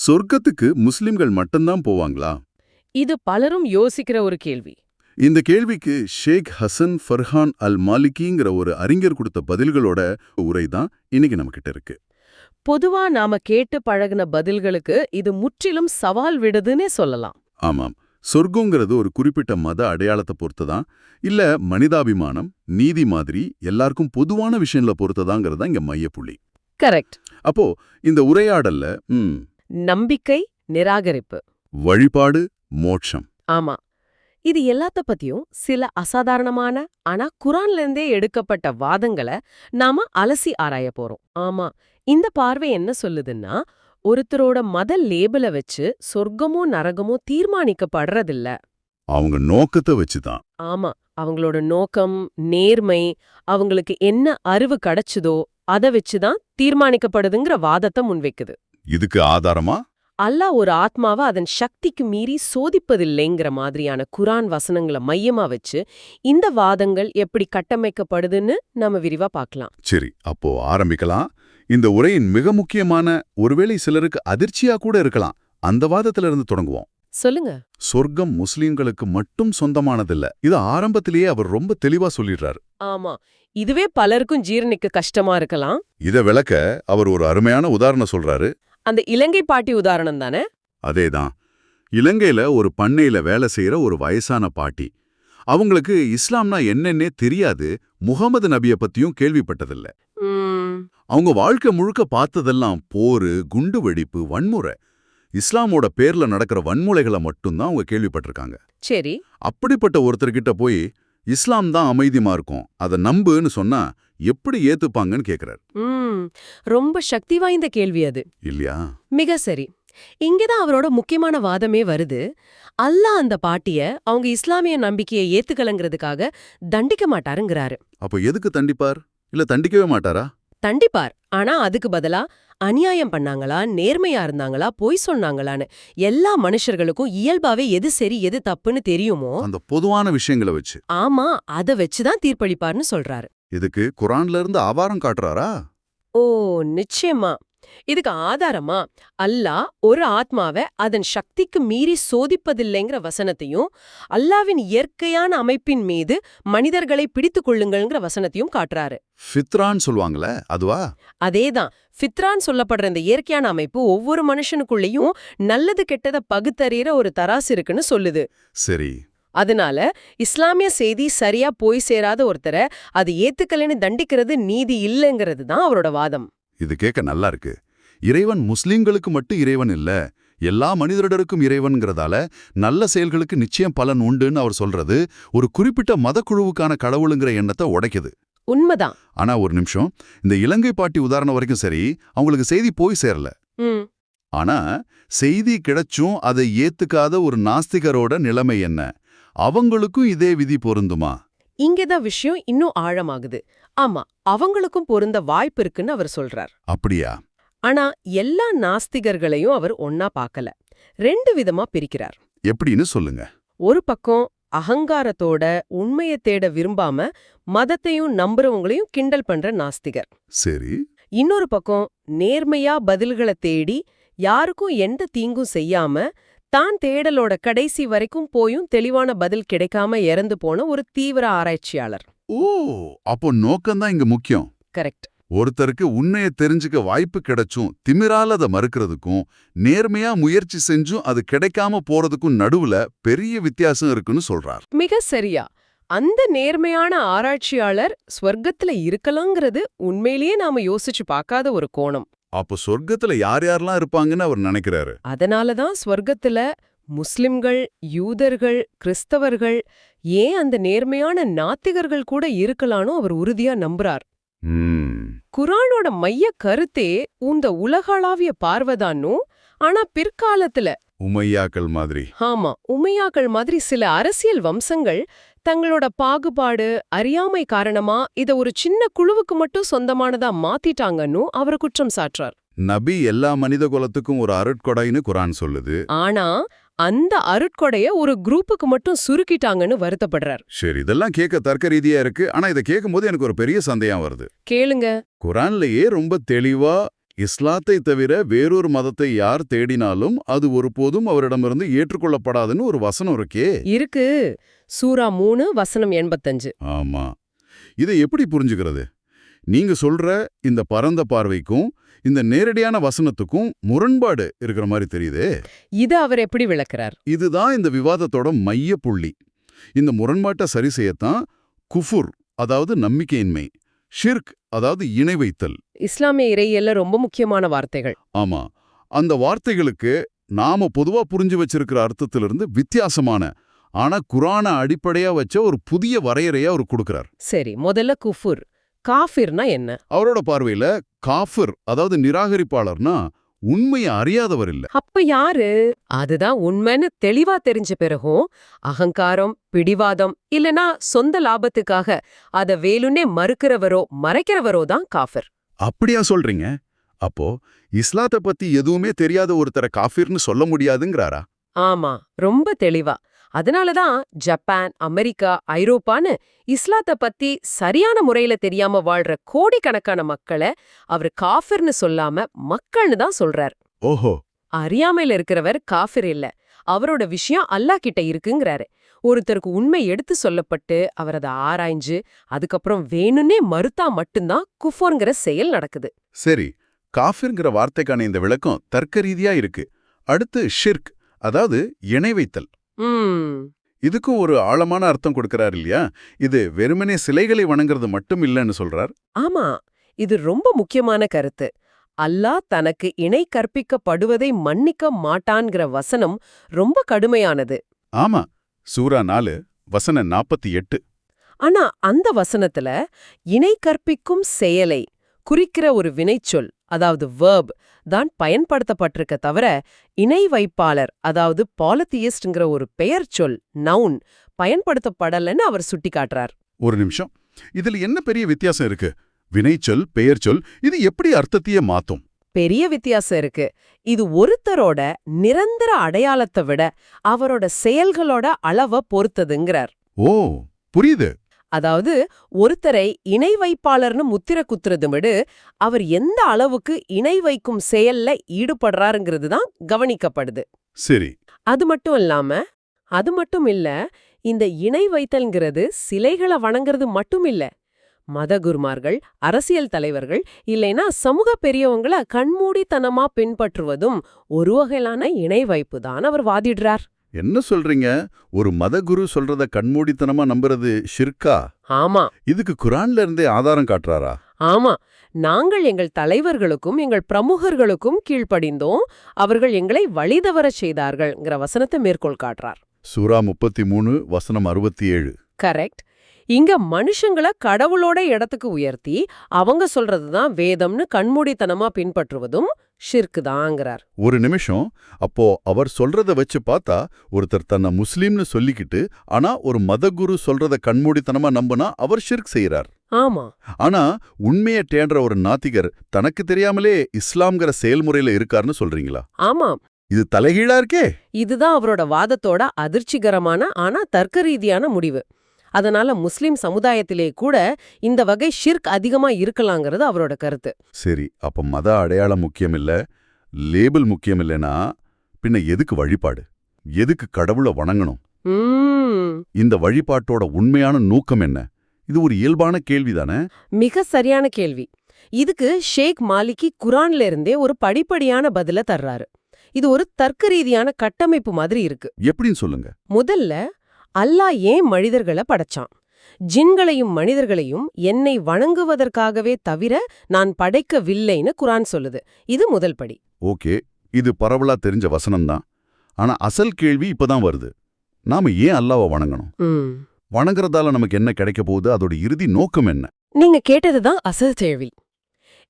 சொர்க்கத்துக்கு முஸ்லிம்கள் மட்டும்தான் போவாங்களா? இது பலரும் யோசிக்கிற ஒரு கேள்வி. இந்த கேள்விக்கு ஷேக் ஹசன் ஃபர்ஹான் அல் மாலிகிங்கிற ஒரு அறிஞர் கொடுத்த பதில்களோட உரை தான் இன்னைக்கு நம்மகிட்ட இருக்கு. பொதுவா நாம கேட்டு பழகுன பதில்களுக்கு இது முற்றிலும் சவால் விடுதுன்னே சொல்லலாம். ஆமாம், சொர்க்கங்கிறது ஒரு குறிப்பிட்ட மத அடையாளத்தை பொறுத்துதான், இல்ல மனிதாபிமானம், நீதி மாதிரி எல்லாருக்கும் பொதுவான விஷயங்கள பொறுத்ததாங்கிறது தான் இங்க மையப்புள்ளி. கரெக்ட். அப்போ இந்த உரையாடல்ல நம்பிக்கை, நிராகரிப்பு, வழிபாடு, மோட்சம், ஆமா, இது எல்லாத்த பத்தியும் சில அசாதாரணமான ஆனா குரான்ல இருந்தே எடுக்கப்பட்ட வாதங்களை நாம அலசி ஆராய போறோம். ஆமா, இந்த பார்வை என்ன சொல்லுதுன்னா, ஒருத்தரோட மத லேபிள வச்சு சொர்க்கமோ நரகமோ தீர்மானிக்கப்படுறதில்ல. அவங்க நோக்கத்தை வச்சுதான். ஆமா, அவங்களோட நோக்கம், நேர்மை, அவங்களுக்கு என்ன அறிவு கிடைச்சுதோ அதை வச்சுதான் தீர்மானிக்கப்படுதுங்கிற வாதத்தை முன்வைக்குது. இதுக்கு ஆதாரமா அல்லாஹ் ஒரு ஆத்மாவை அதன் சக்திக்கு மீறி சோதிப்பதில்லைங்கிற மாதிரியான குரான் வசனங்களை மையமா வச்சு இந்த வாதங்கள் எப்படி கட்டமைக்கப்படுதுன்னு நாம விரிவா பார்க்கலாம். சரி, அப்போ ஆரம்பிக்கலாம். இந்த உரையின் மிக முக்கியமான, ஒருவேளை சிலருக்கு அதிர்ச்சியா கூட இருக்கலாம், அந்த வாதத்துல இருந்து தொடங்குவோம். சொல்லுங்க. சொர்க்கம் முஸ்லிம்களுக்கு மட்டும் சொந்தமானதில்ல. இது ஆரம்பத்திலேயே அவர் ரொம்ப தெளிவா சொல்லிடுறாரு. ஆமா, இதுவே பலருக்கும் ஜீரணிக்க கஷ்டமா இருக்கலாம். இத விளக்க அவர் ஒரு அருமையான உதாரணம் சொல்றாரு. அந்த இலங்கை பாட்டி உதாரணம் தானே? அதேதான். இலங்கையில ஒரு பண்ணையில வேலை செய்யற ஒரு வயசான பாட்டி. அவங்களுக்கு இஸ்லாம்னா என்னன்னே தெரியாது, முகமது நபிய பத்தியும் கேள்விப்பட்டதில்ல. அவங்க வாழ்க்கை முழுக்க பார்த்ததெல்லாம் போரு, குண்டு வெடிப்பு, வன்முறை. இஸ்லாமோட பேர்ல நடக்கிற வன்முறைகளை மட்டும்தான் அவங்க கேள்விப்பட்டிருக்காங்க. சரி, அப்படிப்பட்ட ஒருத்தர்கிட்ட போய் இஸ்லாம் தான் அமைதிமா இருக்கும், அதை நம்புன்னு சொன்னா எப்படி ஏத்துப்பாங்கன்னு கேக்குறாரு. ரொம்ப சக்தி வாய்ந்த கேள்வி அது இல்லையா? மிக சரி. இங்கதான் அவரோட முக்கியமான வாதமே வருது. அல்லாஹ் அந்த பாட்டிய அவங்க இஸ்லாமிய நம்பிக்கையை ஏத்துக்கலங்கிறதுக்காக தண்டிக்க மாட்டாருங்கிறாரு. அப்போ எதுக்கு தண்டிப்பார்? இல்ல தண்டிக்கவே மாட்டாரா? தண்டிப்பார், ஆனா அதுக்கு பதிலா அநியாயம் பண்ணாங்களா, நேர்மையா இருந்தாங்களா, பொய் சொன்னாங்களான்னு எல்லா மனுஷர்களுக்கும் இயல்பாவே எது சரி எது தப்புன்னு தெரியுமோ அந்த பொதுவான விஷயங்களை வச்சு. ஆமா, அத வச்சுதான் தீர்ப்பளிப்பார்னு சொல்றாரு. இதுக்கு குரான்ல இருந்து ஆவாரம் காட்டுறாரா? ஓ, நிச்சயமா. இதுக்கு ஆதாரமா அல்லாஹ் ஒரு ஆத்மாவை அதன் சக்திக்கு மீறி சோதிப்பதில்லைங்கிற வசனத்தையும், அல்லாவின் இயற்கையான அமைப்பின் மீது மனிதர்களை பிடித்துக் கொள்ளுங்கள்ங்கிற வசனத்தையும் காட்டுறாரு. ஃபித்ரான் சொல்லுவாங்களே, அதுவா? அதேதான். ஃபித்ரான் சொல்லப்படுற இந்த இயற்கையான அமைப்பு ஒவ்வொரு மனுஷனுக்குள்ளேயும் நல்லது கெட்டத பகுத்தறிகிற ஒரு தராசு இருக்குன்னு சொல்லுது. சரி. அதனால இஸ்லாமிய செய்தி சரியா போய் சேராத ஒருத்தரை அது ஏத்துக்கலைன்னு தண்டிக்கிறது நீதி இல்லைங்கிறது தான் அவரோட வாதம். இது கேட்க நல்லா இருக்கு. இறைவன் முஸ்லிம்களுக்கு மட்டும் இறைவன் இல்ல, எல்லா மனிதரிடருக்கும் இறைவன்கிறதால நல்ல செயல்களுக்கு நிச்சயம் பலன் உண்டுன்னு அவர் சொல்றது ஒரு குறிப்பிட்ட மதக்குழுவுக்கான கடவுளுங்கிற எண்ணத்தை உடைக்குது. உண்மைதான். ஆனா ஒரு நிமிஷம், இந்த இலங்கை பாட்டி உதாரணம் வரைக்கும் சரி, அவங்களுக்கு செய்தி போய் சேரல. ஆனா செய்தி கிடைச்சும் அதை ஏத்துக்காத ஒரு நாஸ்திகரோட நிலைமை என்ன? அவங்களுக்கும் இதே விதி பொருந்துமா? இங்கதான் விஷயம் இன்னும் ஆழமாகுது. ஆமா, அவங்களுக்கும் பொருந்த வாய்ப்பு இருக்குன்னு அவர் சொல்றார். அப்படியா? ஆனா எல்லா நாஸ்திகர்களையும் அவர் ஒன்னா பார்க்கல. 2 விதமா பிரிக்கிறார். எப்படின்னு சொல்லுங்க. ஒரு பக்கம் அகங்காரத்தோட உண்மையை தேட விரும்பாம மதத்தையும் நம்புறவங்களையும் கிண்டல் பண்ற நாஸ்திகர். சரி. இன்னொரு பக்கம் நேர்மையா பதில்களை தேடி யாருக்கும் எந்த தீங்கும் செய்யாம தான் தேடலோட கடைசி வரைக்கும் போயும் தெளிவான பதில் கிடைக்காம இறந்து போன ஒரு தீவிர ஆராய்ச்சியாளர். ஓ, அப்போ நோக்கம்தான் இங்க முக்கியம். கரெக்ட். ஒருத்தருக்கு உண்மையை தெரிஞ்சுக்க வாய்ப்பு கிடைச்சும் திமிரால அதை மறுக்கிறதுக்கும், நேர்மையா முயற்சி செஞ்சும் அது கிடைக்காம போறதுக்கும் நடுவுல பெரிய வித்தியாசம் இருக்குன்னு சொல்றார். மிக சரியா. அந்த நேர்மையான ஆராய்ச்சியாளர் ஸ்வர்க்கத்துல இருக்கலாங்கிறது உண்மையிலேயே நாம யோசிச்சு பார்க்காத ஒரு கோணம். அப்போ சொர்க்கத்துல யார் யாரெல்லாம் இருப்பாங்கன்னு அவர் நினைக்கிறாரு. அதனாலதான் ஸ்வர்க்கத்துல முஸ்லிம்கள், யூதர்கள், கிறிஸ்தவர்கள், ஏன் அந்த நேர்மையான நாத்திகர்கள் கூட இருக்கலான்னு அவர் உறுதியா நம்புறார். குரானோட மைய கருத்தே இந்த உலகளாவிய பார்வைதானும். ஆனா பிற்காலத்துல உமையாக்கள் மாதிரி, ஆமா, உமையாக்கள் மாதிரி சில அரசியல் வம்சங்கள் தங்களோட பாகுபாடு, அறியாமை காரணமா இத ஒரு சின்ன குழுவுக்கு மட்டும் சொந்தமானதா மாத்திட்டாங்கன்னு அவர் குற்றம் சாட்டுறார். நபி எல்லா மனித குலத்துக்கும் ஒரு அருட்கொடைன்னு குரான் சொல்லுது. ஆனா அந்த அருட்கொடைய ஒரு குரூப்புக்கு மட்டும் சுருக்கிட்டாங்கன்னு வருத்தப்படுறார். சரி, இதெல்லாம் கேட்க தர்க்க ரீதியா இருக்கு. ஆனா இதை கேட்கும் போது எனக்கு ஒரு பெரிய சந்தேகம் வருது. கேளுங்க. குரான்லயே ரொம்ப தெளிவா இஸ்லாத்தை தவிர வேறொரு மதத்தை யார் தேடினாலும் அது ஒருபோதும் அவரிடமிருந்து ஏற்றுக்கொள்ளப்படாதுன்னு ஒரு வசனம் இருக்கே. இருக்கு. சூரா 3 வசனம் 85. ஆமா. இதை எப்படி புரிஞ்சுக்கிறது? நீங்க சொல்ற இந்த பரந்த பார்வைக்கும் இந்த நேரடியான வசனத்துக்கும் முரண்பாடு இருக்கிற மாதிரி தெரியுதே. இத அவர் எப்படி விளக்குறார்? இதுதான் இந்த விவாதத்தோட மைய புள்ளி. இந்த முரண்பாட்டை சரி செய்யத்தான் குஃபுர், அதாவது நம்பிக்கையின்மை, ஷிர்க், அதாவது இணை வைத்தல். இஸ்லாமிய இறையியல்ல ரொம்ப முக்கியமான வார்த்தைகள். ஆமா, அந்த வார்த்தைகளுக்கு நாம பொதுவா புரிஞ்சு வச்சிருக்கிற அர்த்தத்திலிருந்து வித்தியாசமான, ஆனா குர்ஆன அடிப்படையா வச்ச ஒரு புதிய வரையறையா அவர் கொடுக்கிறார். சரி, முதல்ல குஃபுர். காஃபிர்னா என்ன? அவரோட பார்வையில காஃபிர், அதாவது நிராகரிப்பாளர்னா உண்மையை அறியாதவர் இல்ல. அப்ப யாரு? அதுதான் உண்மைன்னு தெளிவா தெரிஞ்ச பிறகும் அகங்காரம், பிடிவாதம் இல்லனா சொந்த லாபத்துக்காக அத வேலுன்னே மறுக்கிறவரோ மறைக்கிறவரோ தான் காஃபிர். அப்படியா சொல்றீங்க? அப்போ இஸ்லாத்தை பத்தி எதுவுமே தெரியாத ஒருத்தரை காஃபிர்னு சொல்ல முடியாதுங்கிறாரா? ஆமா, ரொம்ப தெளிவா. அதனாலதான் ஜப்பான், அமெரிக்கா, ஐரோப்பான்னு இஸ்லாத்தை பத்தி சரியான முறையில தெரியாம வாழ்ற கோடிக்கணக்கான மக்களை அவர் காஃபிர்னு சொல்லாம மக்கள்னு தான் சொல்றார். ஓஹோ. அறியாமையில இருக்கிறவர் காஃபிர் இல்ல, அவரோட விஷயம் அல்லாஹ் கிட்ட இருக்குங்கிறாரு. ஒருத்தருக்கு உண்மை எடுத்து சொல்லப்பட்டு அவர் அதை ஆராய்ஞ்சு அதுக்கப்புறம் வேணும்னே மறுத்தா மட்டும்தான் குஃபோர்ங்கிற செயல் நடக்குது. சரி, காஃபிர்ங்கிற வார்த்தைக்கான இந்த விளக்கம் தர்க்க ரீதியா இருக்கு. அடுத்து ஷிர்க், அதாவது இணை வைத்தல். இதுக்கும் ஒரு ஆழமான அர்த்தம் கொடுக்கறார் இல்லையா? இது வெறுமனே சிலைகளை வணங்குறது மட்டும் இல்லைன்னு சொல்றார். ஆமா, இது ரொம்ப முக்கியமான கருத்து. அல்லாஹ் தனக்கு இணை கற்பிக்கப்படுவதை மன்னிக்க மாட்டான்கிற வசனம் ரொம்ப கடுமையானது. ஆமா, சூரா 4 வசனம் 48. ஆனா அந்த வசனத்துல இணை கற்பிக்கும் செயலை குறிக்கிற ஒரு வினைச்சொல், அதாவது verb தான் பயன்படுத்தப்பட்டிருக்க தவிர இணை வைப்பாளர், அதாவது பாலிதியிஸ்ட்ங்கிற ஒரு பெயர் சொல், நவுன் பயன்படுத்தப்படலன்னு அவர் சுட்டிக்காட்டுறார். ஒரு நிமிஷம், இதுல என்ன பெரிய வித்தியாசம் இருக்கு? வினைச்சொல், பெயர் சொல், இது எப்படி அர்த்தத்தையே மாத்தும்? பெரிய வித்தியாசம் இருக்கு. இது ஒருத்தரோட நிரந்தர அடையாளத்தை விட அவரோட செயல்களோட அளவை பொறுத்ததுங்கிறார். ஓ, புரியுது. அதாவது ஒருத்தரை இணை வைப்பாளர்னு முத்திர குத்துறது விட அவர் எந்த அளவுக்கு இணை வைக்கும் செயல்ல ஈடுபடுறாருங்கிறது தான் கவனிக்கப்படுது. சரி. அது மட்டும் இல்ல, இந்த இணை வைத்தல்ங்கிறது சிலைகளை வணங்குறது மட்டும் இல்ல. மதகுருமார்கள், அரசியல் தலைவர்கள் இல்லைனா சமூக பெரியவங்களை கண்மூடித்தனமா பின்பற்றுவதும் ஒரு வகையிலான இணை வைப்பு தான் அவர் வாதிடுறார். என்ன சொல்றீங்க? ஒரு மதகுரு சொல்றத கண்மூடித்தனமா நம்புறது ஷிர்கா? ஆமா. இதுக்கு குர்ஆன்ல இருந்தே ஆதாரம் காட்டுறாரா? ஆமா. நாங்கள் எங்கள் தலைவர்களுக்கும் எங்கள் பிரமுகர்களுக்கும் கீழ்ப்படிந்தோம், அவர்கள் எங்களை வழிதவறச் செய்தார்கள்ங்கிற வசனத்தை மேற்கோள் காட்டுறார். சூரா 33 வசனம் 67. கரெக்ட். இங்க மனுஷங்கள கடவுளோட இடத்துக்கு உயர்த்தி அவங்க சொல்றதுதான் வேதம்னு கண்மூடித்தனமா பின்பற்றுவதும் ஷிர்க் தாங்கிறார். ஒரு நிமிஷம், அப்போ அவர் சொல்றத வச்சு பார்த்தா ஒருத்தர் தன்னை முஸ்லீம்னு சொல்லிக்கிட்டு ஆனா ஒரு மதகுரு சொல்றத கண்மூடித்தனமா நம்பினா அவர் ஷிர்க் செய்யறார். ஆமா. ஆனா உண்மையை தேடுற ஒரு நாத்திகர் தனக்கு தெரியாமலே இஸ்லாம்ங்கிற செயல்முறையில இருக்காருன்னு சொல்றீங்களா? ஆமா. இது தலைகீழா இருக்கே. இதுதான் அவரோட வாதத்தோட அதிர்ச்சிகரமான ஆனா தர்க்க ரீதியான முடிவு. அதனால முஸ்லிம் சமுதாயத்திலே கூட இந்த வகை ஷிர்க் அதிகமா இருக்கலாங்கிறது அவரோட கருத்து. சரி, அப்ப மத அடையாளம் முக்கியம் இல்ல, லேபிள் முக்கியம் இல்லைனா பின்ன எதுக்கு வழிபாடு? எதுக்கு கடவுளை வணங்கணும்? இந்த வழிபாட்டோட உண்மையான நோக்கம் என்ன? இது ஒரு இயல்பான கேள்விதானே? மிக சரியான கேள்வி. இதுக்கு ஷேக் மாலிகி குர்ஆன்ல இருந்தே ஒரு படிப்படியான பதில தர்றாரு. இது ஒரு தர்க்க ரீதியான கட்டமைப்பு மாதிரி இருக்கு. எப்படின்னு சொல்லுங்க. முதல்ல, அல்லாஹ் ஏன் மனிதர்களை படைச்சான்? ஜின்களையும் மனிதர்களையும் என்னை வணங்குவதற்காகவே தவிர நான் படைக்கவில்லைன்னு குர்ஆன் சொல்லுது. இது முதல் படி. ஓகே, இது பரவலா தெரிஞ்ச வசனம்தான். ஆனா அசல் கேள்வி இப்பதான் வருது. நாம ஏன் அல்லாஹ்வை வணங்கணும்? வணங்குறதால நமக்கு என்ன கிடைக்க போகுது? அதோட இறுதி நோக்கம் என்ன? நீங்க கேட்டதுதான் அசல் கேள்வி.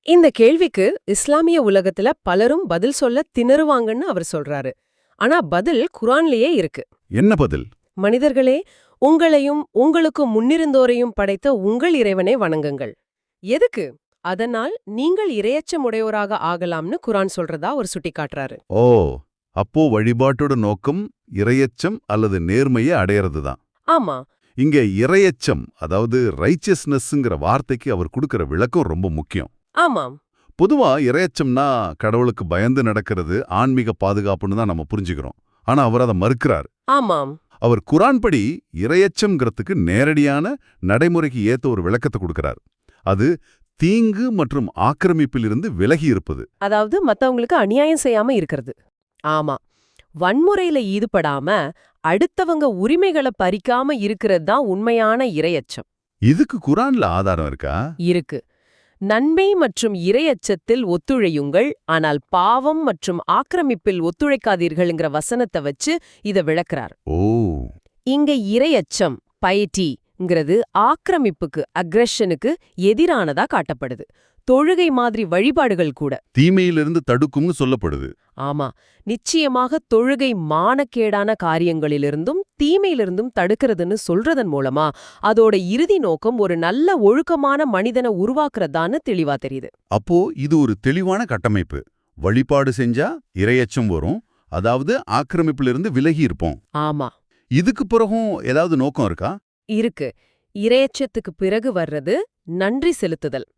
இந்த கேள்விக்கு இஸ்லாமிய உலகத்துல பலரும் பதில் சொல்ல திணறுவாங்கன்னு அவர் சொல்றாரு. ஆனா பதில் குர்ஆன்லயே இருக்கு. என்ன பதில்? மனிதர்களே, உங்களையும் உங்களுக்கு முன்னிருந்தோரையும் படைத்த உங்கள் இறைவனை வணங்குங்கள். எதுக்கு? அதனால் நீங்கள் இரையச்சமுடையோராக ஆகலாம்னு குர்ஆன் சொல்றதா ஒரு சுட்டிக்காட்டுறாரு. ஓ, அப்போ வழிபாட்டோட நோக்கம் இரையச்சம் அல்லது நேர்மையை அடையறதுதான். ஆமா. இங்க இரையச்சம், அதாவது ரைச்சியஸ்னஸ்ங்கிற வார்த்தைக்கு அவர் கொடுக்கிற விளக்கம் ரொம்ப முக்கியம். ஆமாம். பொதுவா இரையச்சம்னா கடவுளுக்கு பயந்து நடக்கிறது ஆன்மீக பாதுகாப்புன்னு தான் நம்ம புரிஞ்சுக்கிறோம். ஆனா அவர் அதை மறுக்கிறார். ஆமாம். அவர் குரான் படி இரையச்சம்ங்கிறதுக்கு நேரடியான நடைமுறைக்கு ஏத்த ஒரு விளக்கத்தை கொடுக்கிறார். அது தீங்கு மற்றும் ஆக்கிரமிப்பிலிருந்து விலகி இருப்பது. அதாவது மத்தவங்களுக்கு அநியாயம் செய்யாம இருக்கிறது. ஆமா. வன்முறையில ஈடுபடாம அடுத்தவங்க உரிமைகளை பறிக்காம இருக்கிறது தான் உண்மையான இரையச்சம். இதுக்கு குரான்ல ஆதாரம் இருக்கா? இருக்கு. நன்மை மற்றும் இரையச்சத்தில் ஒத்துழையுங்கள், ஆனால் பாவம் மற்றும் ஆக்கிரமிப்பில் ஒத்துழைக்காதீர்கள்ங்கிற வசனத்தை வச்சு இத விளக்குறார். ஓ, இங்க இரையச்சம் பைட்டிங்கிறது ஆக்கிரமிப்புக்கு அக்ரெஷனுக்கு எதிரானதா காட்டப்படுது. தொழுகை மாதிரி வழிபாடுகள் கூட. தீமையிலிருந்து தடுக்கும்னு சொல்லப்படுது. ஆமா, நிச்சயமாக தொழுகை மானக்கேடான காரியங்களிலிருந்தும் தீமையிலிருந்தும் தடுக்கிறதுன்னு சொல்றதன் மூலமா அதோட இறுதி நோக்கம் ஒரு நல்ல ஒழுக்கமான மனிதனை உருவாக்குறதான்னு தெளிவா தெரியுது. அப்போ இது ஒரு தெளிவான கட்டமைப்பு. வழிபாடு செஞ்சா இரையச்சம் வரும், அதாவது ஆக்கிரமிப்பிலிருந்து விலகி இருப்போம். ஆமா. இதுக்கு பிறகும் ஏதாவது நோக்கம் இருக்கா? இருக்கு. இரையச்சத்துக்கு பிறகு வர்றது நன்றி செலுத்துதல்.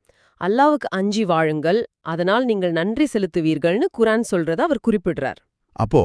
அல்லாவுக்கு அஞ்சி வாழுங்கள், அதனால் நீங்கள் நன்றி செலுத்துவீர்கள்னு குரான் சொல்றத அவர் குறிப்பிடுறார். அப்போ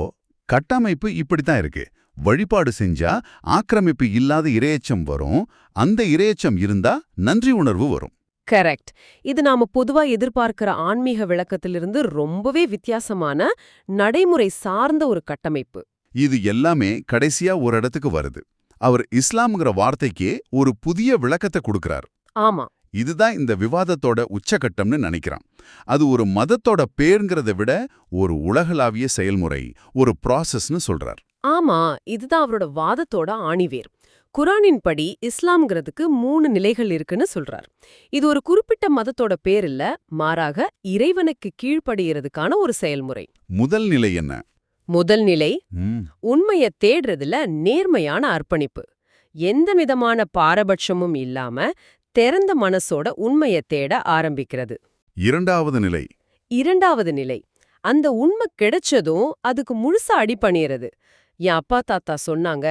கட்டமைப்பு இப்படித்தான் இருக்கு. வழிபாடு செஞ்சா ஆக்கிரமிப்பு இல்லாத இரையச்சம் வரும், அந்த இரையச்சம் இருந்தா நன்றி உணர்வு வரும். கரெக்ட். இது நாம பொதுவா எதிர்பார்க்கிற ஆன்மீக விளக்கத்திலிருந்து ரொம்பவே வித்தியாசமான நடைமுறை சார்ந்த ஒரு கட்டமைப்பு. இது எல்லாமே கடைசியா ஒரு இடத்துக்கு வருது. அவர் இஸ்லாம்ங்கிற வார்த்தைக்கே ஒரு புதிய விளக்கத்தை கொடுக்கிறார். ஆமா. இதுதான் இந்த விவாதத்தோட உச்சகட்டம்னு நினைக்கிறான். அது ஒரு மதத்தோட பேருங்கிறத விட ஒரு உலகளாவிய செயல்முறை, ஒரு ப்ராசஸ்னு சொல்றார். ஆமா, இதுதான் அவரோட வாதத்தோட ஆணிவேர். குரானின் படி இஸ்லாம்ங்கிறதுக்கு 3 நிலைகள் இருக்குன்னு சொல்றார். இது ஒரு குறிப்பிட்ட மதத்தோட பேர் இல்ல, மாறாக இறைவனுக்கு கீழ்ப்படிகிறதுக்கான ஒரு செயல்முறை. முதல் நிலை என்ன? முதல் நிலை உண்மைய தேடுறதுல நேர்மையான அர்ப்பணிப்பு. எந்த விதமான பாரபட்சமும் இல்லாம திறந்த மனசோட உண்மைய தேட ஆரம்பிக்கிறது. இரண்டாவது நிலை? இரண்டாவது நிலை அந்த உண்மை கிடைச்சதும் அதுக்கு முழுசா அடிபணியறது. என் அப்பா தாத்தா சொன்னாங்க,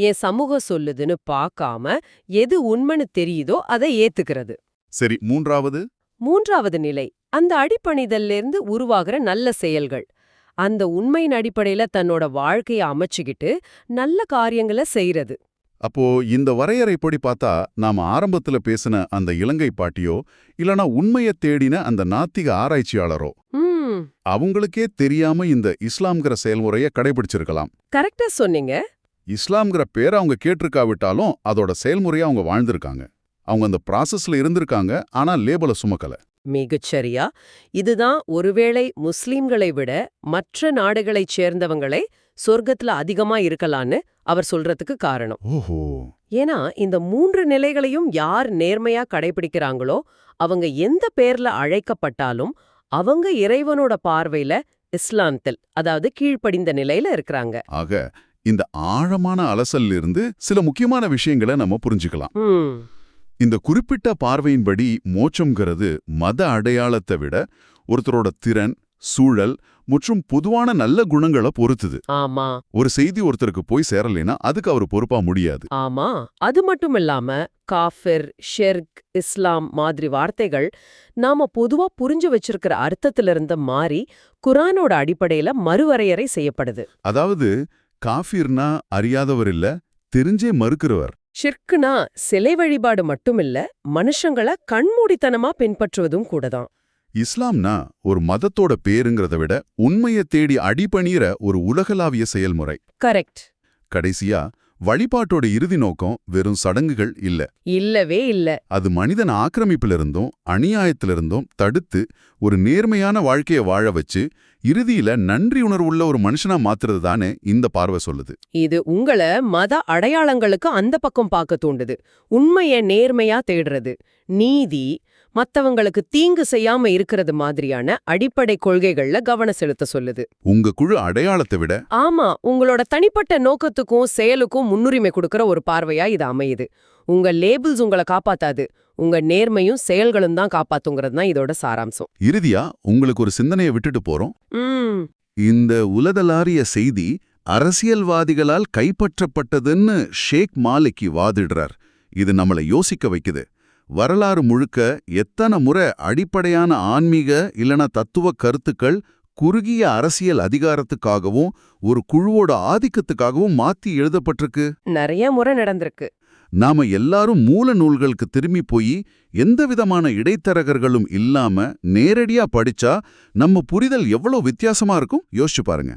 என் சமூகம் சொல்லுதுன்னு பார்க்காம எது உண்மைன்னு தெரியுதோ அதை ஏத்துக்கிறது. சரி, மூன்றாவது? மூன்றாவது நிலை அந்த அடிபணிதல்லேருந்து உருவாகிற நல்ல செயல்கள். அந்த உண்மையின் அடிப்படையில தன்னோட வாழ்க்கைய அமைச்சுக்கிட்டு நல்ல காரியங்களை செய்யறது. அப்போ இந்த வரையறைப்படி பார்த்தா நாம ஆரம்பத்துல பேசின அந்த இலங்கை பாட்டியோ இல்லனா உண்மையை தேடின அந்த நாத்திக ஆராய்ச்சியாளரோ அவங்களுக்கே தெரியாம இந்த இஸ்லாம்ங்கிற செயல்முறையை கடைபிடிச்சிருக்கலாம். கரெக்டா சொன்னீங்க. இஸ்லாம்ங்கிற பேரை அவங்க கேட்டிருக்காவிட்டாலும் அதோட செயல்முறையை அவங்க வாழ்ந்திருக்காங்க. அவங்க அந்த ப்ராசஸ்ல இருந்திருக்காங்க, ஆனா லேபலை சுமக்கல. மிகச்சரியா. இதுதான் ஒருவேளை முஸ்லீம்களை விட மற்ற நாடுகளைச் சேர்ந்தவங்களை சொர்க்கத்துல அதிகமா இருக்கலான்னு அவர் சொல்றதுக்கு காரணம். ஓஹோ. ஏன்னா இந்த 3 நிலைகளையும் யார் நேர்மையா கடைபிடிக்கிறாங்களோ அவங்க எந்த பேர்ல அழைக்கப்பட்டாலும் அவங்க இறைவனோட பார்வையில இஸ்லாத்தில், அதாவது கீழ்ப்படிந்த நிலையில இருக்கிறாங்க. ஆக இந்த ஆழமான அலசல்ல இருந்து சில முக்கியமான விஷயங்களை நம்ம புரிஞ்சுக்கலாம். இந்த குறிப்பிட்ட பார்வையின்படி மோட்சம்ங்கிறது மத அடையாளத்தை விட ஒருத்தரோட திறன், சூழல் மற்றும் பொதுவான நல்ல குணங்களை பொறுத்துது. ஆமா. ஒரு செய்தி ஒருத்தருக்கு போய் சேரலைன்னா அதுக்கு அவர் பொறுப்பா முடியாது. ஆமா. அது மட்டும் இல்லாம காஃபிர், ஷிர்க், இஸ்லாம் மாதிரி வார்த்தைகள் நாம பொதுவா புரிஞ்சு வச்சிருக்கிற அர்த்தத்திலிருந்து மாறி குரானோட அடிப்படையில மறுவரையறை செய்யப்படுது. அதாவது காஃபிர்னா அறியாதவர் இல்ல, தெரிஞ்சே மறுக்கிறவர். ஷிர்க்குனா சிலை வழிபாடு மட்டுமில்ல, மனுஷங்களை கண்மூடித்தனமா பின்பற்றுவதும் கூடதான். இஸ்லாம்னா ஒரு மதத்தோட பேருங்கிறத விட உண்மையை தேடி அடிபணிகிற ஒரு உலகளாவிய செயல்முறை. கரெக்ட். கடைசியா வழிபாட்டோட இறுதி நோக்கம் வெறும் சடங்குகள் இல்ல. இல்லவே இல்ல. அது மனிதன் ஆக்கிரமிப்பிலிருந்தும் அநியாயத்திலிருந்தும் தடுத்து ஒரு நேர்மையான வாழ்க்கைய வாழ வச்சு இறுதியில நன்றி உணர்வுள்ள ஒரு மனுஷனா மாத்துறது தானே இந்த பார்வை சொல்லுது. இது உங்களை மத அடையாளங்களுக்கு அந்த பக்கம் பார்க்க தூண்டுது. உண்மைய நேர்மையா தேடுறது, நீதி, மத்தவங்களுக்கு தீங்கு செய்யாம இருக்கிறது மாதிரியான அடிப்படை கொள்கைகள்ல கவனம் செலுத்த சொல்லுது. உங்க குழு அடையாளத்தை விட ஆமா, உங்களோட தனிப்பட்ட நோக்கத்துக்கும் செயலுக்கும் முன்னுரிமை கொடுக்கற ஒரு பார்வையா இது அமையுது. உங்க லேபிள்ஸ் உங்களை காப்பாத்தாது, உங்க நேர்மையும் செயல்களும் தான் காப்பாத்துங்கிறது தான் இதோட சாராம்சம். இறுதியா உங்களுக்கு ஒரு சிந்தனையை விட்டுட்டு போறோம். இந்த உலகளாரிய செய்தி அரசியல்வாதிகளால் கைப்பற்றப்பட்டதுன்னு ஷேக் மாலிகி வாதிடுறார். இது நம்மளை யோசிக்க வைக்குது. வரலாறு முழுக்க எத்தனை முறை அடிப்படையான ஆன்மீக இல்லனா தத்துவ கருத்துக்கள் குறுகிய அரசியல் அதிகாரத்துக்காகவும் ஒரு குழுவோட ஆதிக்கத்துக்காகவும் மாத்தி எழுதப்பட்டிருக்கு. நிறைய முறை நடந்திருக்கு. நாம எல்லாரும் மூல நூல்களுக்கு திரும்பி போய் எந்த விதமான இடைத்தரகர்களும் இல்லாம நேரடியா படிச்சா நம்ம புரிதல் எவ்வளவு வித்தியாசமா இருக்கும் யோசிச்சு பாருங்க.